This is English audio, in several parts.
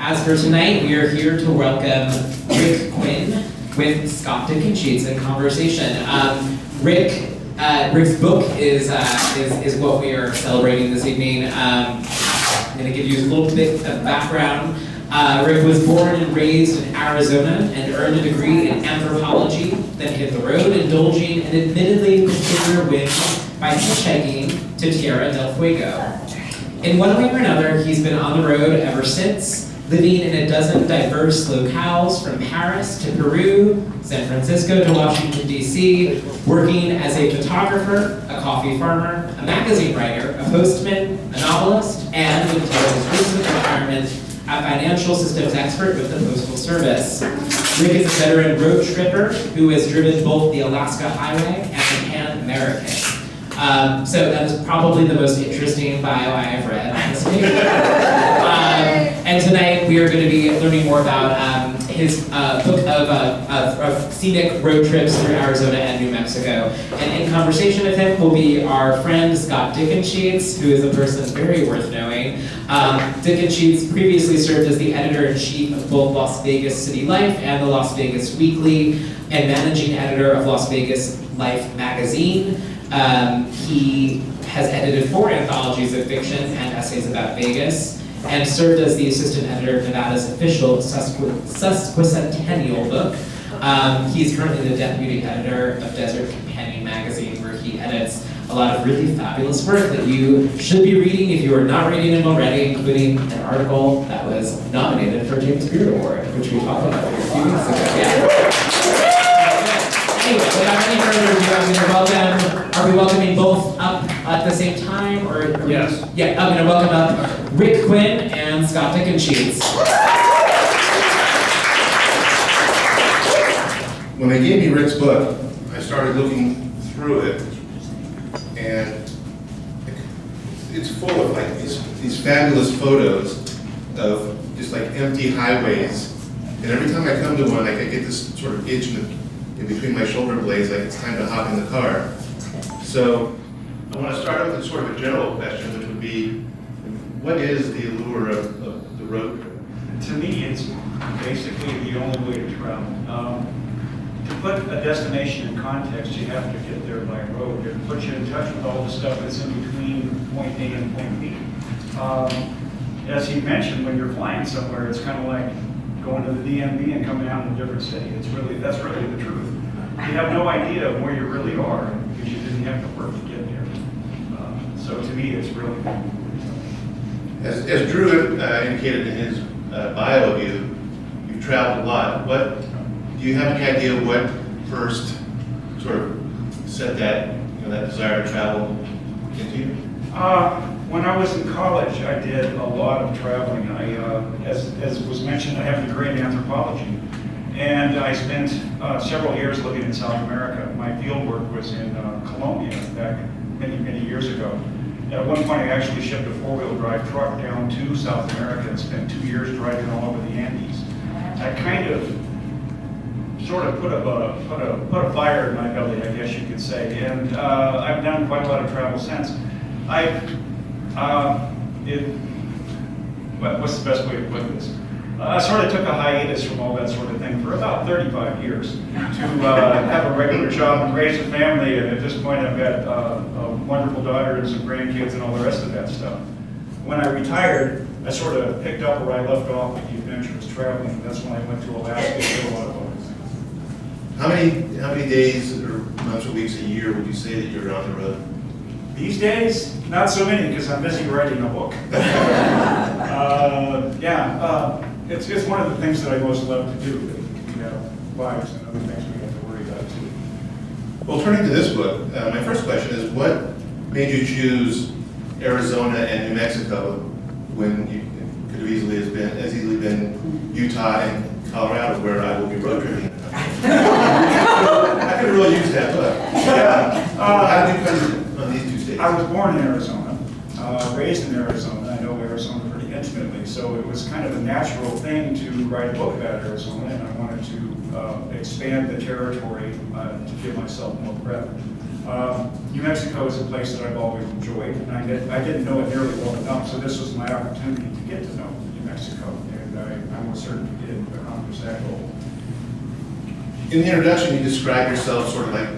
As for tonight, we are here to welcome Rick Quinn with Scott Sheets in conversation. Rick's book is what we are celebrating this evening. I'm going to give you a little bit of background. Rick was born and raised in Arizona and earned a degree in anthropology, then hit the road, indulging in admittedly peculiar whims by hitchhiking to Tierra del Fuego. In one way or another, he's been on the road ever since, living in a dozen diverse locales from Paris to Peru, San Francisco to Washington, D.C., working as a photographer, a coffee farmer, a magazine writer, a postman, a novelist, and, until his recent retirement, a financial systems expert with the Postal Service. Rick is a veteran road tripper who has driven both the Alaska Highway and the Pan American. So that is probably the most interesting bio I have read on this page. And tonight we are going to be learning more about his book of scenic road trips through Arizona and New Mexico. And in conversation with him will be our friend Scott Sheets, who is a person very worth knowing. Sheets previously served as the editor-in-chief of both Las Vegas City Life and the Las Vegas Weekly, and managing editor of Las Vegas Life magazine. He has edited 4 anthologies of fiction and essays about Vegas, and served as the assistant editor of Nevada's official sesquicentennial book. He's currently the deputy editor of Desert Companion magazine, where he edits a lot of really fabulous work that you should be reading if you are not reading it already, including an article that was nominated for a James Beard Award, which we talked about a few weeks ago. Yeah. Anyway, without any further ado, I'm going to welcome, are we welcoming both up at the same time? Or yes. Yeah, I'm going to welcome up Rick Quinn and Scott Sheets. When they gave me Rick's book, I started looking through it, and it's full of like these fabulous photos of just like empty highways. And every time I come to one, like I get this sort of itch in between my shoulder blades, like it's time to hop in the car. So I want to start out with sort of a general question, which would be, what is the allure of the road trip? To me, it's basically the only way to travel. To put a destination in context, you have to get there by road. It puts you in touch with all the stuff that's in between point A and point B. As he mentioned, when you're flying somewhere, it's kind of like going to the DMV and coming out in a different city. That's really the truth. You have no idea of where you really are because you didn't have to work to get there. So to me, it's really cool. As Drew indicated in his bio of you, you've traveled a lot. Do you have any idea what first sort of set that desire to travel into you? When I was in college, I did a lot of traveling. As was mentioned, I have a degree in anthropology, and I spent several years living in South America. My field work was in Colombia back many years ago. At one point, I actually shipped a 4-wheel drive truck down to South America and spent 2 years driving all over the Andes. I kind of sort of put a fire in my belly, I guess you could say, and I've done quite a lot of travel since. What's the best way to put this? I sort of took a hiatus from all that sort of thing for about 35 years to have a regular job and raise a family, and at this point I've got a wonderful daughter and some grandkids and all the rest of that stuff. When I retired, I sort of picked up where I left off with the adventurous traveling. That's when I went to Alaska and did a lot of other things. How many days or months or weeks a year would you say that you're on the road? These days, not so many because I'm busy writing a book. It's one of the things that I most love to do. We have lives and other things we have to worry about too. Well, turning to this book, my first question is, what made you choose Arizona and New Mexico when you could have easily been Utah and Colorado, where I will be road tripping? I could really use that book. Yeah. How did you come on these 2 states? I was born in Arizona, raised in Arizona. I know Arizona pretty intimately, so it was kind of a natural thing to write a book about Arizona, and I wanted to expand the territory to give myself more breadth. New Mexico is a place that I've always enjoyed, and I didn't know it nearly well enough, so this was my opportunity to get to know New Mexico. And I certainly did accomplish that goal. In the introduction, you describe yourself sort of like,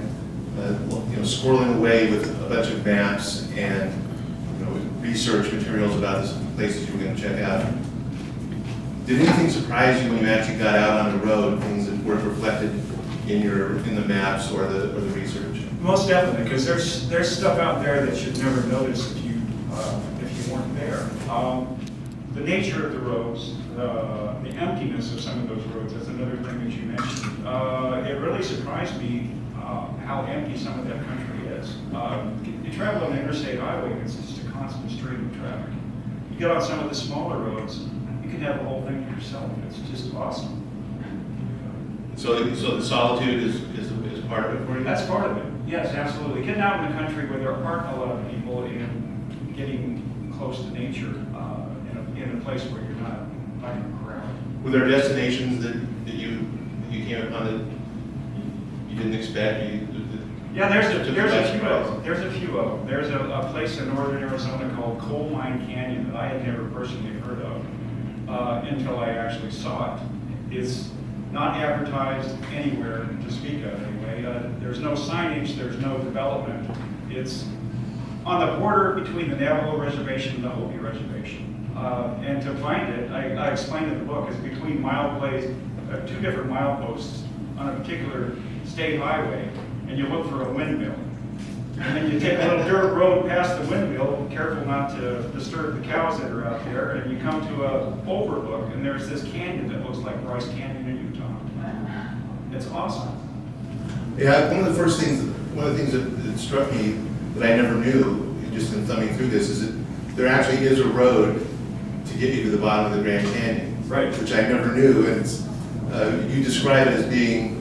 squirreling away with a bunch of maps and research materials about the places you were going to check out. Did anything surprise you when you actually got out on the road, things that weren't reflected in the maps or the research? Most definitely, because there's stuff out there that you'd never notice if you weren't there. The nature of the roads, the emptiness of some of those roads, that's another thing that you mentioned. It really surprised me how empty some of that country is. You travel on the interstate highway, and it's just a constant stream of traffic. You get on some of the smaller roads, you can have the whole thing to yourself. It's just awesome. So the solitude is part of it for you? That's part of it. Yes, absolutely. Getting out in the country where there aren't a lot of people and getting close to nature in a place where you're not in a crowd. Were there destinations that you came upon that you didn't expect? Yeah, there's a few of them. There's a place in northern Arizona called Coal Mine Canyon that I had never personally heard of until I actually saw it. It's not advertised anywhere to speak of anyway. There's no signage, there's no development. It's on the border between the Navajo Reservation and the Hopi Reservation. And to find it, I explained in the book, it's between two different mileposts on a particular state highway, and you look for a windmill. And then you take a little dirt road past the windmill, careful not to disturb the cows that are out there, and you come to a overlook, and there's this canyon that looks like Bryce Canyon in Utah. It's awesome. Yeah, one of the things that struck me that I never knew, just in thumbing through this, is that there actually is a road to get you to the bottom of the Grand Canyon. Right. Which I never knew, and it's, you describe it as being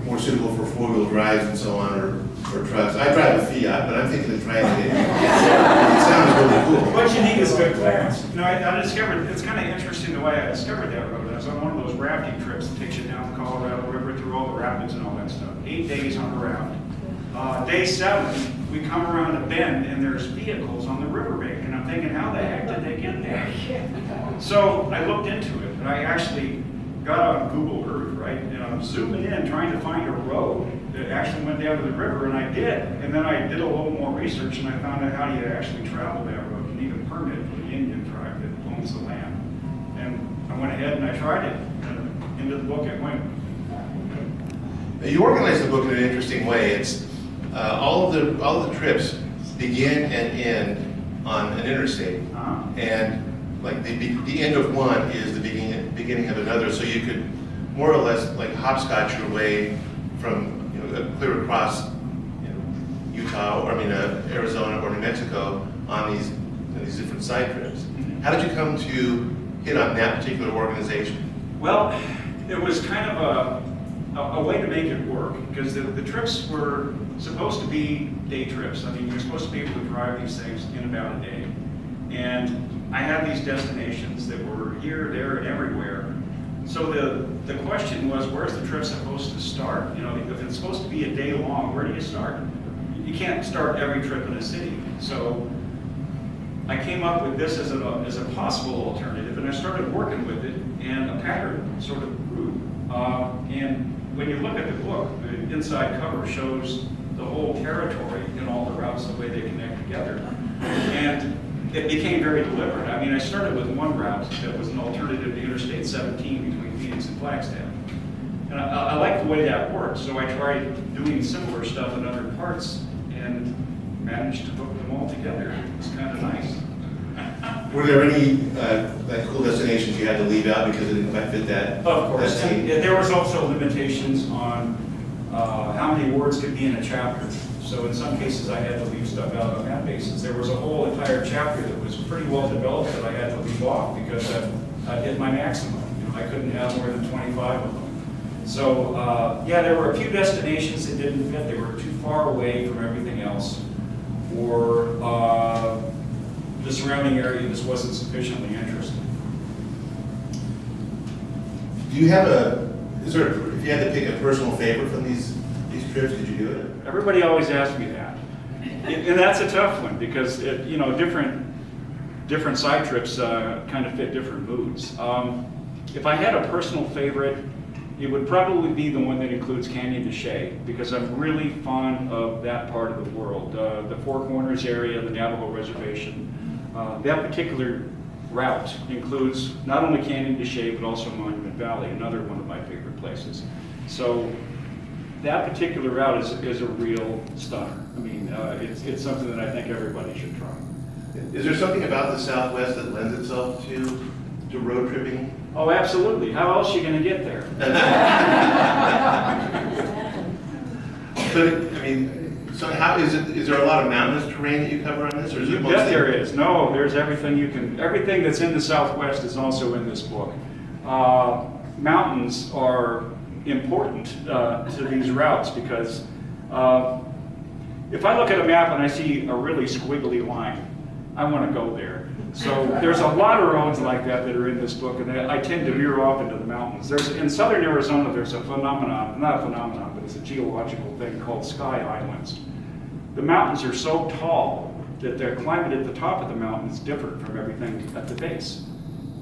more suitable for four-wheel drives and so on, or trucks. I drive a Fiat, but I'm thinking of trying it. It sounds really cool. What you need is good clearance. I discovered, it's kind of interesting the way I discovered that road. I was on one of those rafting trips that takes you down the Colorado River through all the rapids and all that stuff. 8 days on a raft. Day 7, we come around a bend and there's vehicles on the riverbank, and I'm thinking, how the heck did they get there? So I looked into it, and I actually got on Google Earth, right, and I'm zooming in trying to find a road that actually went down to the river, and I did. And then I did a little more research, and I found out how do you actually travel that road. You need a permit from the Indian tribe that owns the land. And I went ahead and I tried it, and into the book it went. Now, you organize the book in an interesting way. It's all of the trips begin and end on an interstate, and like the end of one is the beginning of another. So you could more or less like hopscotch your way from clear across Utah, or Arizona or New Mexico on these different side trips. How did you come to hit on that particular organization? Well, it was kind of a way to make it work, because the trips were supposed to be day trips. I mean, you're supposed to be able to drive these things in about a day. And I had these destinations that were here, there, and everywhere. So the question was, where's the trip supposed to start? If it's supposed to be a day long, where do you start? You can't start every trip in a city. So I came up with this as a possible alternative, and I started working with it, and a pattern sort of grew. And when you look at the book, the inside cover shows the whole territory and all the routes, the way they connect together. And it became very deliberate. I mean, I started with one route that was an alternative to Interstate 17 between Phoenix and Flagstaff. And I liked the way that worked, so I tried doing similar stuff in other parts and managed to hook them all together. It was kind of nice. Were there any cool destinations you had to leave out because it didn't quite fit that? Of course. That And there was also limitations on how many words could be in a chapter. So in some cases, I had to leave stuff out on that basis. There was a whole entire chapter that was pretty well developed that I had to leave off because I hit my maximum. I couldn't have more than 25 of them. So yeah, there were a few destinations that didn't fit. They were too far away from everything else, or the surrounding area just wasn't sufficiently interesting. Do you have if you had to pick a personal favorite from these trips, could you do it? Everybody always asks me that, and that's a tough one because different different side trips kind of fit different moods. If I had a personal favorite, it would probably be the one that includes Canyon de Chelly, because I'm really fond of that part of the world. The Four Corners area, the Navajo Reservation. That particular route includes not only Canyon de Chelly, but also Monument Valley, another one of my favorite places. So that particular route is a real stunner. I mean, it's something that I think everybody should try. Is there something about the Southwest that lends itself to road tripping? Oh, absolutely. How else are you going to get there? But, I mean, so how is it, is there a lot of mountainous terrain that you cover on this, or is You it bet mostly? there is. No, there's everything that's in the Southwest is also in this book. Mountains are important to these routes because if I look at a map and I see a really squiggly line, I want to go there. So there's a lot of roads like that are in this book, and I tend to veer off into the mountains. In southern Arizona, there's a phenomenon, not a phenomenon, but it's a geological thing called sky islands. The mountains are so tall that their climate at the top of the mountain is different from everything at the base.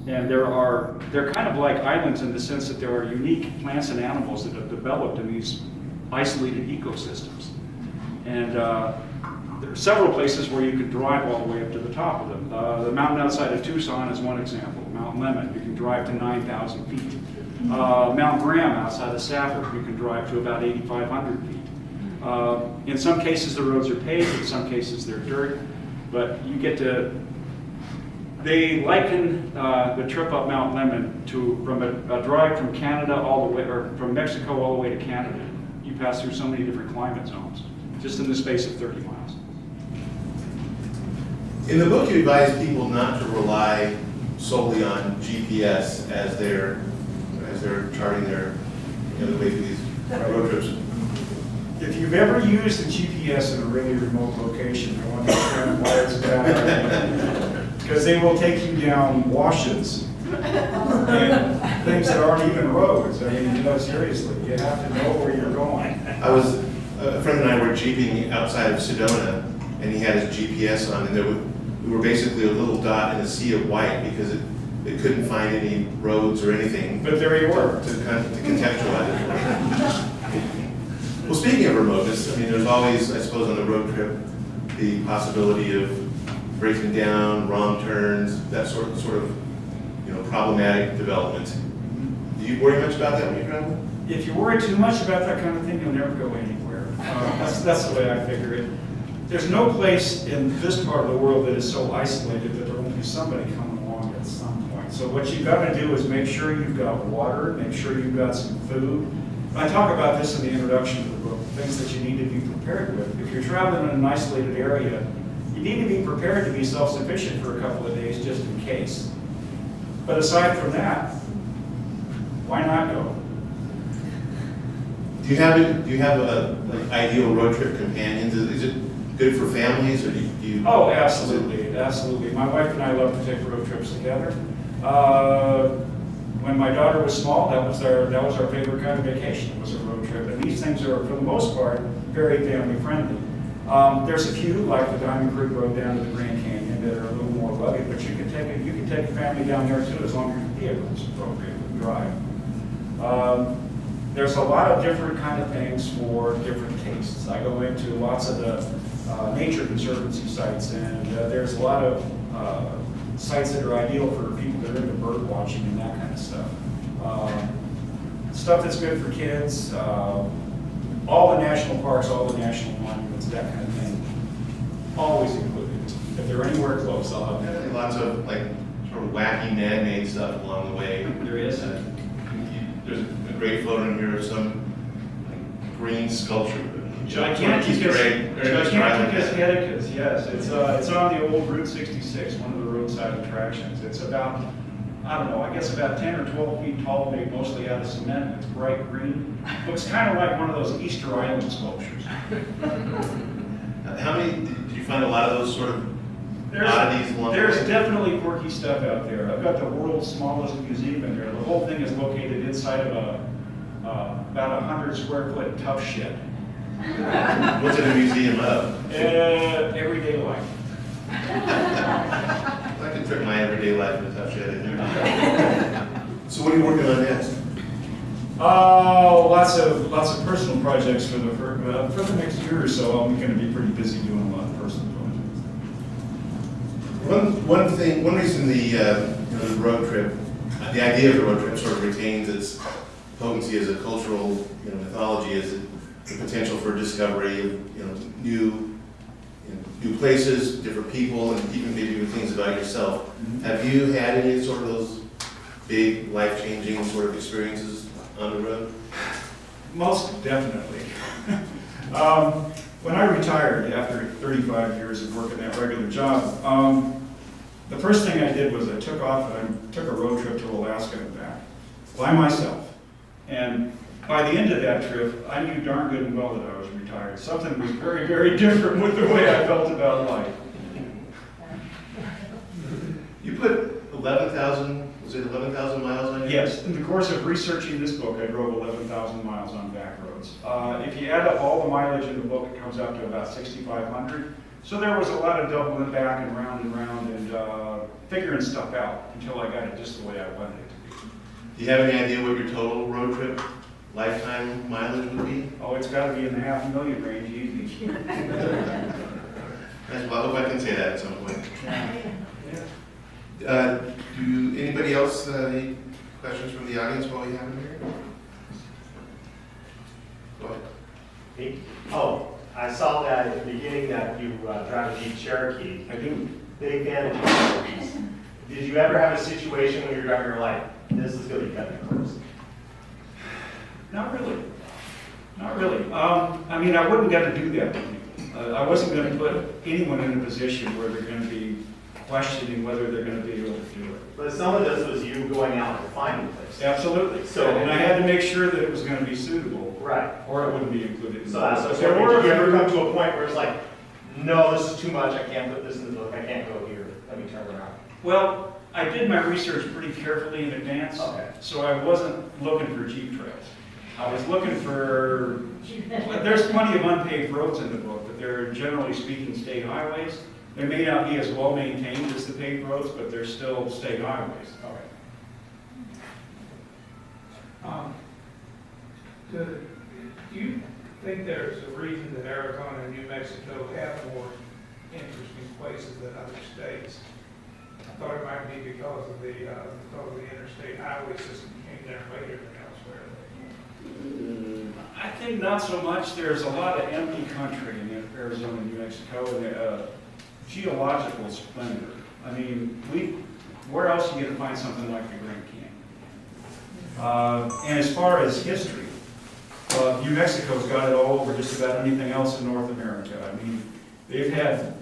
And they're kind of like islands in the sense that there are unique plants and animals that have developed in these isolated ecosystems. And there are several places where you could drive all the way up to the top of them. The mountain outside of Tucson is one example. Mount Lemmon, you can drive to 9,000 feet. Mount Graham outside of Safford, you can drive to about 8,500 feet. In some cases the roads are paved, in some cases they're dirt, but you get to, they liken the trip up Mount Lemmon to from a drive from Canada all the way, or from Mexico all the way to Canada. You pass through so many different climate zones, just in the space of 30 miles. In the book, you advise people not to rely solely on GPS as they're charting their the way through these road trips. If you've ever used a GPS in a really remote location, I want to explain why it's a bad idea. Because they will take you down washes and things that aren't even roads. I mean, seriously, you have to know where you're going. A friend and I were jeeping outside of Sedona, and he had his GPS on, and we were basically a little dot in a sea of white because it couldn't find any roads or anything. But there you were. To contextualize it. Well, speaking of remoteness, I mean, there's always, I suppose, on the road trip, the possibility of breaking down, wrong turns, that sort of problematic development. Do you worry much about that when you travel? If you worry too much about that kind of thing, you'll never go anywhere. That's the way I figure it. There's no place in this part of the world that is so isolated that there won't be somebody coming along at some point. So what you've got to do is make sure you've got water, make sure you've got some food. I talk about this in the introduction to the book, things that you need to be prepared with. If you're traveling in an isolated area, you need to be prepared to be self-sufficient for a couple of days just in case. But aside from that, why not go? Do you have ideal road trip companions? Is it good for families, or do you? Oh, absolutely, absolutely. My wife and I love to take road trips together. When my daughter was small, that was our favorite kind of vacation. Was a road trip, and these things are, for the most part, very family friendly. There's a few, like the Diamond Creek Road down to the Grand Canyon, that are a little more rugged, but you can take a family down there too, as long as your vehicle is appropriate to drive. There's a lot of different kind of things for different tastes. I go into lots of the nature conservancy sites, and there's a lot of sites that are ideal for people that are into bird watching and that kind of stuff. Stuff that's good for kids, all the national parks, all the national monuments, that kind of thing, always included. If they're anywhere close, I'll have Yeah, lots of sort of wacky man-made stuff along the way. There is. There's a great photo in here of some green sculpture. Gigantic Heticus, yes. It's on the old Route 66, one of the roadside attractions. It's about, I don't know, I guess about 10 or 12 feet tall, made mostly out of cement. It's bright green. Looks kind of like one of those Easter Island sculptures. How many, did you find a lot of those sort of oddities along the way? There's definitely quirky stuff out there. I've got the world's smallest museum in there. The whole thing is located inside of about 100 square foot tough shed. What's it a museum of? Everyday life. I can took my everyday life in a tough shed. So what are you working on next? Lots of personal projects for the next year or so. I'm going to be pretty busy doing a lot of personal projects. One reason the road trip, the idea of the road trip sort of retains its potency as a cultural mythology is the potential for discovery of new places, different people, and even maybe things about yourself. Mm-hmm. Have you had any sort of those big life-changing sort of experiences on the road? Most definitely. When I retired after 35 years of working that regular job, the first thing I did was I took off and I took a road trip to Alaska and back by myself. And by the end of that trip, I knew darn good and well that I was retired. Something was very, very different with the way I felt about life. You put 11,000 miles on your Yes, in the course of researching this book, I drove 11,000 miles on back roads. If you add up all the mileage in the book, it comes up to about 6,500. So there was a lot of doubling back and round and figuring stuff out until I got it just the way I wanted it to be. Do you have any idea what your total road trip lifetime mileage would be? Oh, it's got to be in the 500,000 range easy. Well, I hope I can say that at some point. Do anybody else any questions from the audience while we have them here? Go ahead. Me? Oh, I saw that at the beginning that you drive a Jeep Cherokee. I do. Big fan of Jeep Cherokees. Did you ever have a situation when you're driving your life, this is going to be cutting it close? Not really. Not really. I mean, I wouldn't get to do that with people. I wasn't going to put anyone in a position where they're going to be questioning whether they're going to be able to do it. But some of this was you going out and finding places. Absolutely. So- and I had to make sure that it was going to be suitable, Right. or it wouldn't be included. In So the that's book. what There were did you ever a few- come to a point where it's like, no, this is too much, I can't put this in the book, I can't go here, let me turn around. Well, I did my research pretty carefully in advance, Okay. so I wasn't looking for Jeep trails. I was looking for, well, there's plenty of unpaved roads in the book, but they're generally speaking state highways. They may not be as well maintained as the paved roads, but they're still state highways. Do you think there's a reason that Arizona and New Mexico have more interesting places than other states? I thought it might be because of the interstate highway system came there later than elsewhere. I think not so much. There's a lot of empty country in Arizona and New Mexico, and geological splendor. I mean, where else are you going to find something like the Grand Canyon? And as far as history, New Mexico's got it all over just about anything else in North America. I mean, they've had,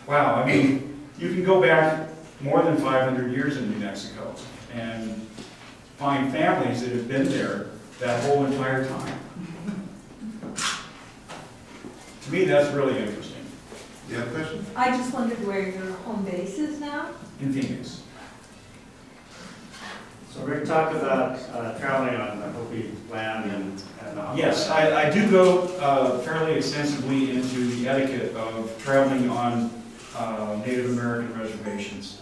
wow, I mean, you can go back more than 500 years in New Mexico and find families that have been there that whole entire time. To me, that's really interesting. You have a question? I just wondered where your home base is now? In Phoenix. So Rick talked about traveling on the Hopi land and Yes, I do go fairly extensively into the etiquette of traveling on Native American reservations.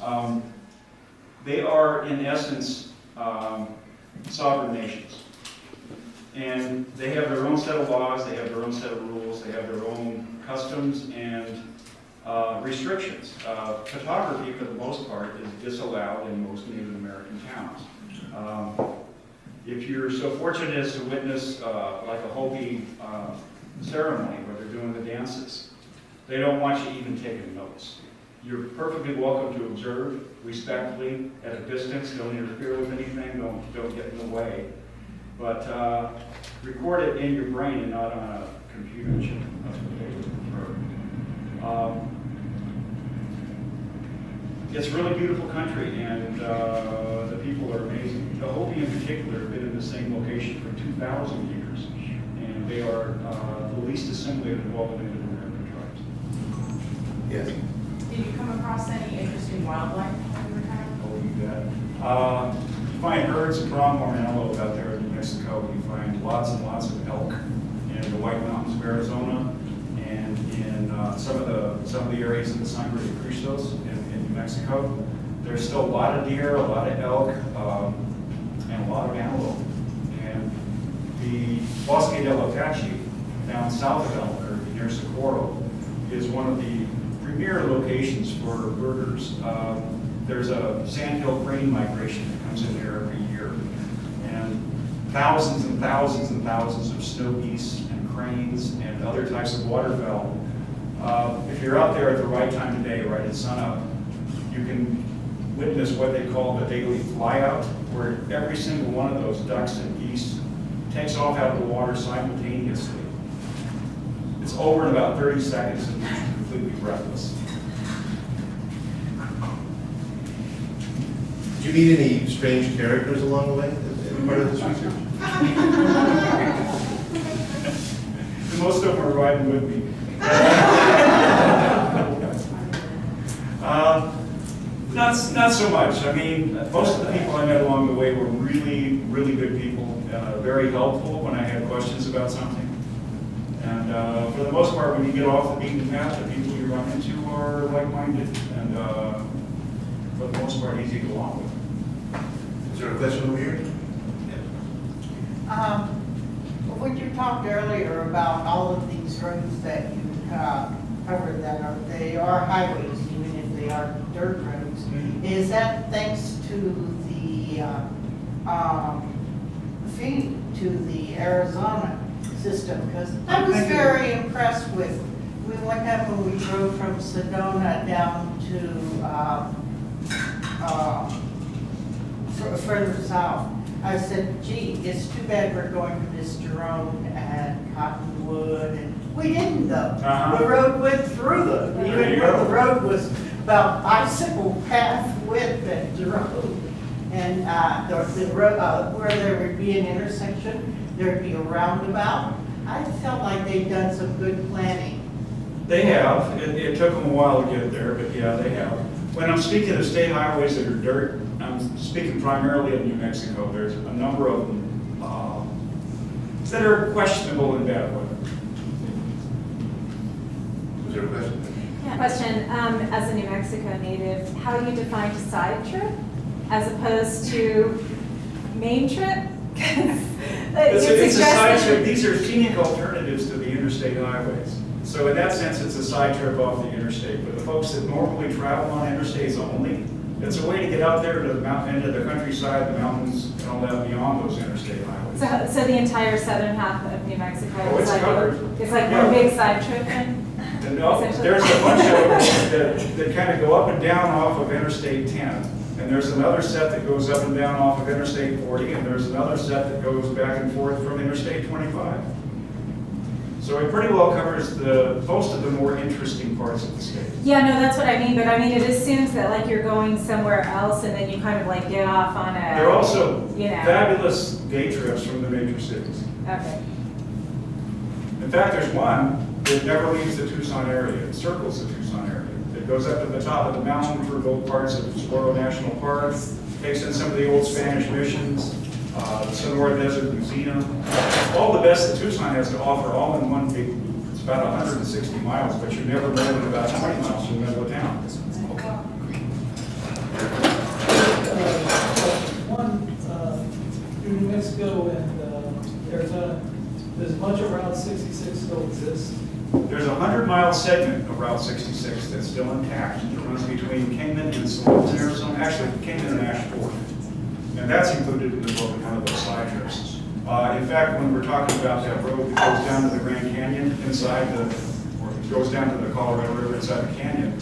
They are, in essence, sovereign nations. And they have their own set of laws, they have their own set of rules, they have their own customs and restrictions. Photography, for the most part, is disallowed in most Native American towns. If you're so fortunate as to witness like a Hopi ceremony where they're doing the dances, they don't want you even taking notes. You're perfectly welcome to observe respectfully at a distance. Don't interfere with anything. Don't get in the way. But record it in your brain and not on a computer chip. That's what they would prefer. It's a really beautiful country, and the people are amazing. The Hopi in particular have been in the same location for 2,000 years, and they are the least assimilated of all the Native American tribes. Yes. Did you come across any interesting wildlife when you were traveling? Oh, you bet. You find herds of pronghorn antelope out there in New Mexico. You find lots and lots of elk in the White Mountains of Arizona, and in some of the areas in the Sangre de Cristos in New Mexico. There's still a lot of deer, a lot of elk, and a lot of antelope. And the Bosque del Apache down south of Albuquerque near Socorro is one of the premier locations for birders. There's a sandhill crane migration that comes in there every year. And thousands and thousands and thousands of snow geese and cranes and other types of waterfowl. If you're out there at the right time of day, right at sunup, you can witness what they call the daily flyout, where every single one of those ducks and geese takes off out of the water simultaneously. It's over in about 30 seconds and completely breathless. Did you meet any strange characters along the way as part of this research? Most of them are riding with me. Not so much. I mean, most of the people I met along the way were really, really good people, very helpful when I had questions about something. And for the most part, when you get off the beaten path, the people you run into are like-minded and for the most part, easy to get along with. Is there a question over here? When you talked earlier about all of these roads that you covered that they are highways, even if they are dirt roads, is that thanks to the feed to the Arizona system? Because I was very impressed with, one time when we drove from Sedona down to further south, I said, gee, it's too bad we're going to this Jerome and Cottonwood, and we didn't though. The road went through them, even though the road was about bicycle path width at Jerome. And the road, where there would be an intersection, there'd be a roundabout. I felt like they'd done some good planning. They have. It took them a while to get there, but yeah, they have. When I'm speaking of state highways that are dirt, I'm speaking primarily of New Mexico. There's a number of them that are questionable in bad weather. Was there a question? Question, as a New Mexico native, how do you define a side trip as opposed to main trip? It's a side trip. These are scenic alternatives to the interstate highways. So in that sense, it's a side trip off the interstate. But the folks that normally travel on interstates only, it's a way to get out there to the mountain, into the countryside, the mountains, and all that beyond those interstate highways. So the entire southern half of New Mexico It's covered. It's like one big side trip then? And there's a bunch of them that kind of go up and down off of Interstate 10. And there's another set that goes up and down off of Interstate 40, and there's another set that goes back and forth from Interstate 25. So it pretty well covers most of the more interesting parts of the state. Yeah, no, that's what I mean, but I mean, it assumes that like you're going somewhere else and then you kind of like get off on a... There are also you know. fabulous day trips from the major cities. Okay. In fact, there's one that never leaves the Tucson area. It circles the Tucson area. It goes up to the top of the mountain through both parts of Saguaro National Park, takes in some of the old Spanish missions, the Sonora Desert Museum, all the best that Tucson has to offer, all in one big loop. It's about 160 miles, but you're never more than about 20 miles from the middle of town. Through New Mexico and Arizona, does much of Route 66 still exist? There's a 100-mile segment of Route 66 that's still intact. It runs between Kingman and Saluda, Arizona, actually Kingman and Ashford. And that's included in the book of one of those side trips. In fact, when we're talking about that road that goes down to the Grand Canyon or it goes down to the Colorado River inside the canyon,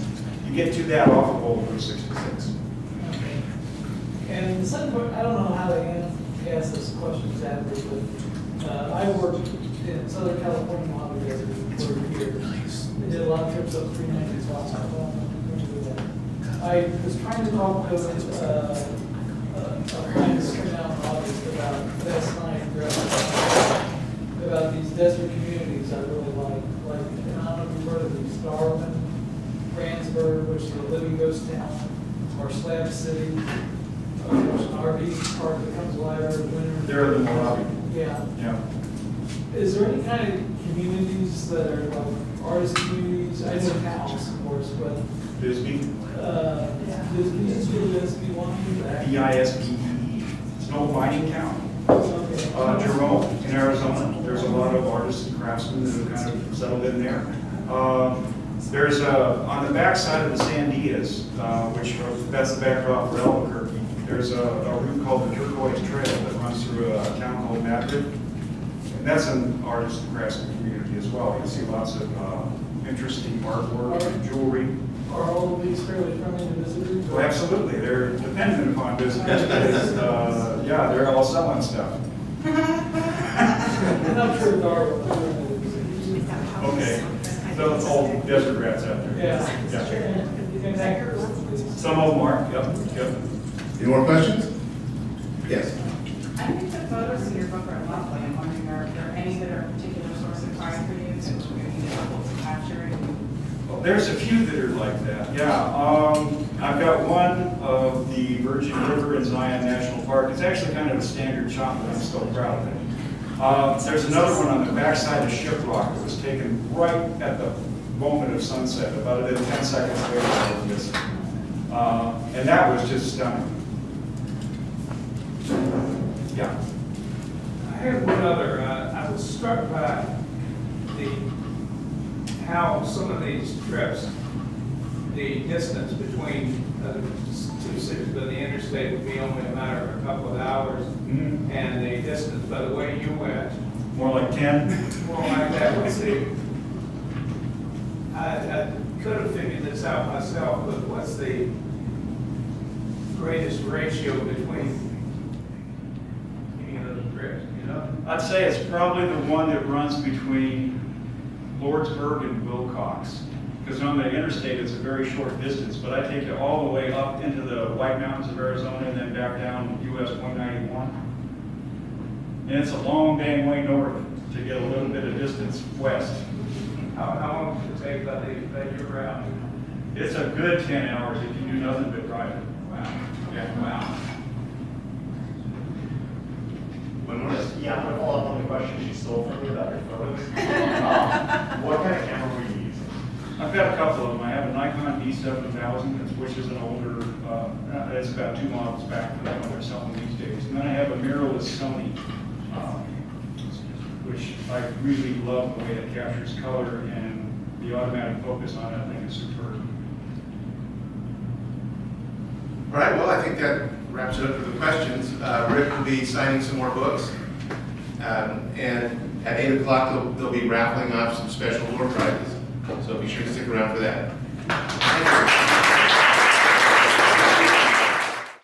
you get to that off of Old Route 66. Okay. And the second part, I don't know how to ask this question exactly, but I worked in Southern California Mojave Desert for a year. I did a lot of trips up 390 spots. I was trying to talk with a friend who came out in August about Best Night about these desert communities I really like. Like, and I don't know if you've heard of these, Darwin, Franzburg, which is a living ghost town, or Slab City, there's an RV park that comes alive every winter. They're in the Mojave. Yeah. Yeah. Is there any kind of communities that are like artist communities? I know towns, of course, but, Bisbee, Bisbee, Bisbee one? B-I-S-B-E-E. It's an old mining town. Okay. Jerome in Arizona, there's a lot of artists and craftsmen that have kind of settled in there. There's on the backside of the Sandias, that's the backdrop for Albuquerque, there's a route called the Turquoise Trail that runs through a town called Madrid. And that's an artist and craftsman community as well. You see lots of interesting artwork and jewelry. Are all of these fairly friendly to visitors? Well, absolutely, they're dependent upon visitors because, yeah, they're all selling stuff. I'm not sure there are. Okay, those old desert rats out there. Yeah. Some of them are, yep. Any more questions? Yes. I think the photos in your book are lovely. I'm wondering, are there any that are a particular source of pride for you that you've been able to capture it? Well, there's a few that are like that, yeah. I've got one of the Virgin River in Zion National Park. It's actually kind of a standard shot, but I'm still proud of it. There's another one on the backside of Shiprock that was taken right at the moment of sunset, about 10 seconds later. And that was just stunning. Yeah. I had one other, I was struck by how some of these trips, the distance between the two cities, but the interstate would be only a matter of a couple of hours, Mm-hmm. and the distance, by the way you went, More like 10. more like that would see. I could have figured this out myself, but what's the greatest ratio between any of those trips, you know? I'd say it's probably the one that runs between Lordsburg and Wilcox. Because on the interstate, it's a very short distance, but I take it all the way up into the White Mountains of Arizona and then back down US 191. And it's a long dang way north to get a little bit of distance west. How long does it take that you're around? It's a good 10 hours if you do nothing but drive it. Wow. Yeah, wow. One more? Yeah, I'm gonna follow up on the question she stole from me about your photos. What kind of camera were you using? I've got a couple of them. I have a Nikon D7000, which is an older, it's about 2 models back from that one they're selling these days. And then I have a mirrorless Sony, which I really love the way it captures color, and the automatic focus on it I think is superb. All right, well, I think that wraps it up for the questions. Rick will be signing some more books. And at 8 o'clock, they'll be raffling off some special door prizes. So be sure to stick around for that. Thank you.